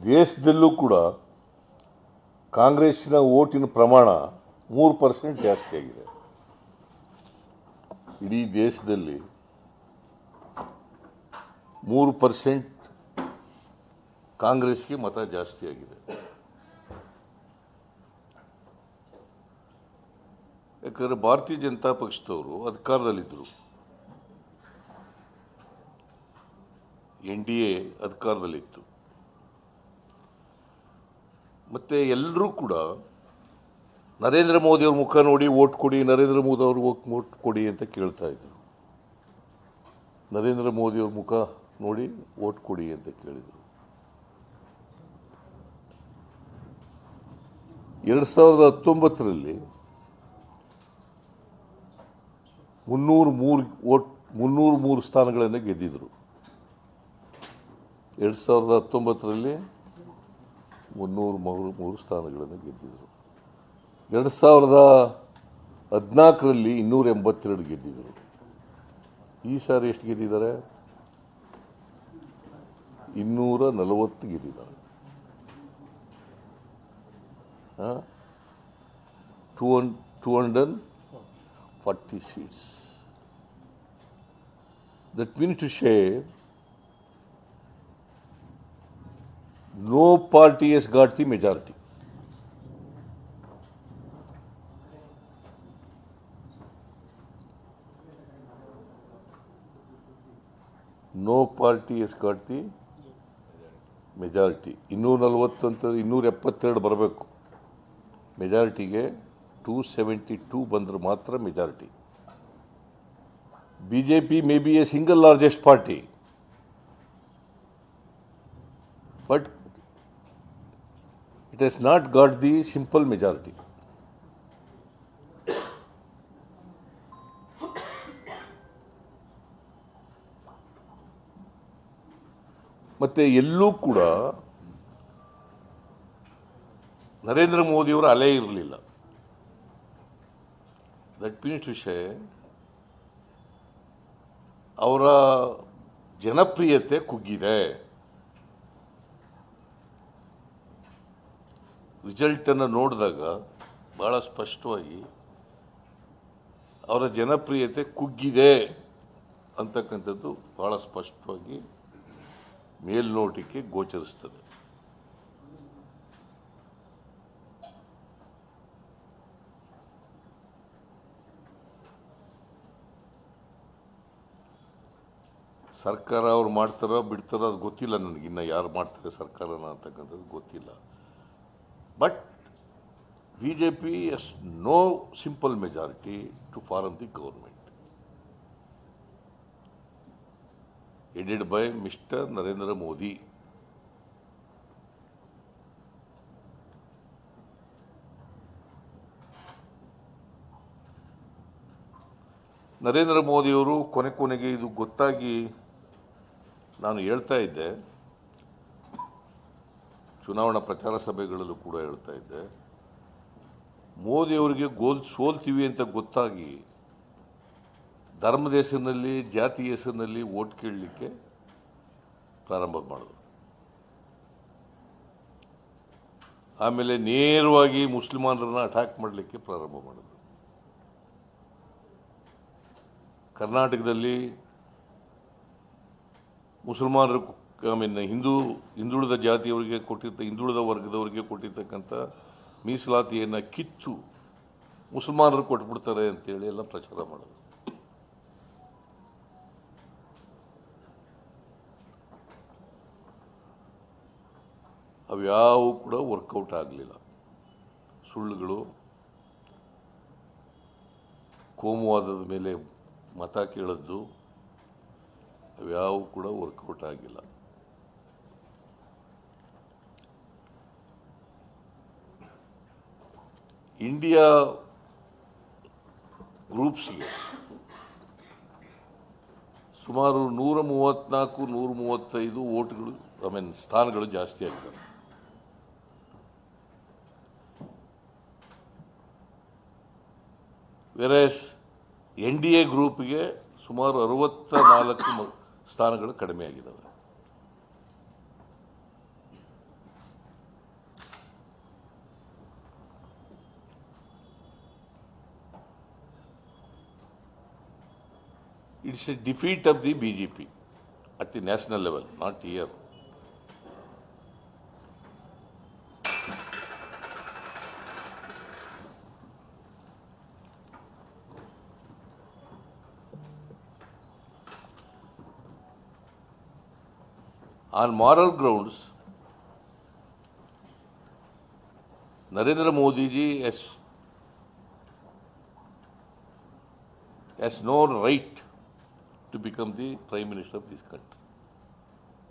ದೇಶದಲ್ಲೂ ಕೂಡ ಕಾಂಗ್ರೆಸ್ಸಿನ ಓಟಿನ ಪ್ರಮಾಣ 3% ಜಾಸ್ತಿ ಆಗಿದೆ. ಇಡೀ ದೇಶದಲ್ಲಿ 3% ಕಾಂಗ್ರೆಸ್ಗೆ ಮತ ಜಾಸ್ತಿ ಆಗಿದೆ. ಯಾಕಂದರೆ ಭಾರತೀಯ ಜನತಾ ಪಕ್ಷದವರು ಅಧಿಕಾರದಲ್ಲಿದ್ದರು, NDA ಅಧಿಕಾರದಲ್ಲಿತ್ತು. ಮತ್ತು ಎಲ್ಲರೂ ಕೂಡ ನರೇಂದ್ರ ಮೋದಿಯವ್ರ ಮುಖ ನೋಡಿ ವೋಟ್ ಕೊಡಿ, ನರೇಂದ್ರ ಮೋದಿ ಅವ್ರಿಗೆ ವೋಟ್ ಕೊಡಿ ಅಂತ ಕೇಳ್ತಾ ಇದ್ರು. ನರೇಂದ್ರ ಮೋದಿಯವ್ರ ಮುಖ ನೋಡಿ ವೋಟ್ ಕೊಡಿ ಅಂತ ಕೇಳಿದರು. 2019ರಲ್ಲಿ 303 ಸ್ಥಾನಗಳನ್ನು ಗೆದ್ದಿದ್ರು. 2019ರಲ್ಲಿ 303 ಸ್ಥಾನಗಳನ್ನು ಗೆದ್ದಿದ್ರು. 2014ರಲ್ಲಿ 282 ಗೆದ್ದಿದ್ರು. ಈ ಸಾರಿ ಎಷ್ಟು ಗೆದ್ದಿದ್ದಾರೆ? 240 ಗೆದ್ದಿದ್ದಾರೆ. 240 seats. That means to say, no party has got the majority. No party has got the majority. 240 ಅಂತ 272 ಬರಬೇಕು ಮೆಜಾರಿಟಿಗೆ. 272 ಬಂದ್ರೆ ಮಾತ್ರ majority. BJP may be A single largest party, but it has not got the simple majority. ಮತ್ತೆ ಎಲ್ಲೂ ಕೂಡ ನರೇಂದ್ರ ಮೋದಿಯವರ ಅಲೆ ಇರಲಿಲ್ಲ. ದಟ್ ಮೀನ್ಸ್ ವಿಷಯ ಅವರ ಜನಪ್ರಿಯತೆ ಕುಗ್ಗಿದೆ. ರಿಸಲ್ಟನ್ನು ನೋಡಿದಾಗ ಬಹಳ ಸ್ಪಷ್ಟವಾಗಿ ಅವರ ಜನಪ್ರಿಯತೆ ಕುಗ್ಗಿದೆ ಅಂತಕ್ಕಂಥದ್ದು ಬಹಳ ಸ್ಪಷ್ಟವಾಗಿ ಮೇಲ್ನೋಟಕ್ಕೆ ಗೋಚರಿಸ್ತದೆ. ಸರ್ಕಾರ ಅವ್ರು ಮಾಡ್ತಾರೋ ಬಿಡ್ತಾರೋ ಅದು ಗೊತ್ತಿಲ್ಲ ನನಗೆ. ಇನ್ನು ಯಾರು ಮಾಡ್ತಾರೆ ಸರ್ಕಾರನ ಅಂತಕ್ಕಂಥದ್ದು ಗೊತ್ತಿಲ್ಲ. But BJP has no simple majority to form the government, headed by Mr. Narendra Modi. Narendra ಮೋದಿಯವರು ಕೊನೆಗೆ ಇದು ಗೊತ್ತಾಗಿ ನಾನು ಹೇಳ್ತಾ ಇದ್ದೆ, ಚುನಾವಣಾ ಪ್ರಚಾರ ಸಭೆಗಳಲ್ಲೂ ಕೂಡ ಹೇಳ್ತಾ ಇದ್ದೆ, ಮೋದಿಯವರಿಗೆ ಸೋಲ್ತೀವಿ ಅಂತ ಗೊತ್ತಾಗಿ ಧರ್ಮದ ಹೆಸರಿನಲ್ಲಿ ಜಾತಿ ಹೆಸರಿನಲ್ಲಿ ವೋಟ್ ಕೇಳಲಿಕ್ಕೆ ಪ್ರಾರಂಭ ಮಾಡಿದ್ರು. ಆಮೇಲೆ ನೇರವಾಗಿ ಮುಸ್ಲಿಮಾನರನ್ನ ಅಟ್ಯಾಕ್ ಮಾಡಲಿಕ್ಕೆ ಪ್ರಾರಂಭ ಮಾಡಿದ್ರು. ಕರ್ನಾಟಕದಲ್ಲಿ ಮುಸಲ್ಮಾನರು ಹಿಂದುಳಿದ ಜಾತಿಯವರಿಗೆ ಹಿಂದುಳಿದ ವರ್ಗದವರಿಗೆ ಕೊಟ್ಟಿರ್ತಕ್ಕಂಥ ಮೀಸಲಾತಿಯನ್ನು ಕಿತ್ತು ಮುಸಲ್ಮಾನರು ಕೊಟ್ಬಿಡ್ತಾರೆ ಅಂತೇಳಿ ಎಲ್ಲ ಪ್ರಚಾರ ಮಾಡೋದು. ಅವ್ಯಾವು ಕೂಡ ವರ್ಕೌಟ್ ಆಗಲಿಲ್ಲ. ಸುಳ್ಳುಗಳು, ಕೋಮುವಾದದ ಮೇಲೆ ಮತ ಕೇಳದ್ದು ಅವ್ಯಾವು ಕೂಡ ವರ್ಕೌಟ್ ಆಗಿಲ್ಲ. ಇಂಡಿಯಾ ಗ್ರೂಪ್ಸ್ಗೆ ಸುಮಾರು 134-135 ವೋಟ್ಗಳು ಸ್ಥಾನಗಳು ಜಾಸ್ತಿ ಆಗ್ತವೆ. ವೆರಸ್ NDA ಗ್ರೂಪ್ಗೆ ಸುಮಾರು 64 ಸ್ಥಾನಗಳು ಕಡಿಮೆ ಆಗಿದ್ದಾವೆ. It's a defeat of the BJP at the national level, not here. On moral grounds, Narendra Modi ji has no right to become the Prime Minister of this country.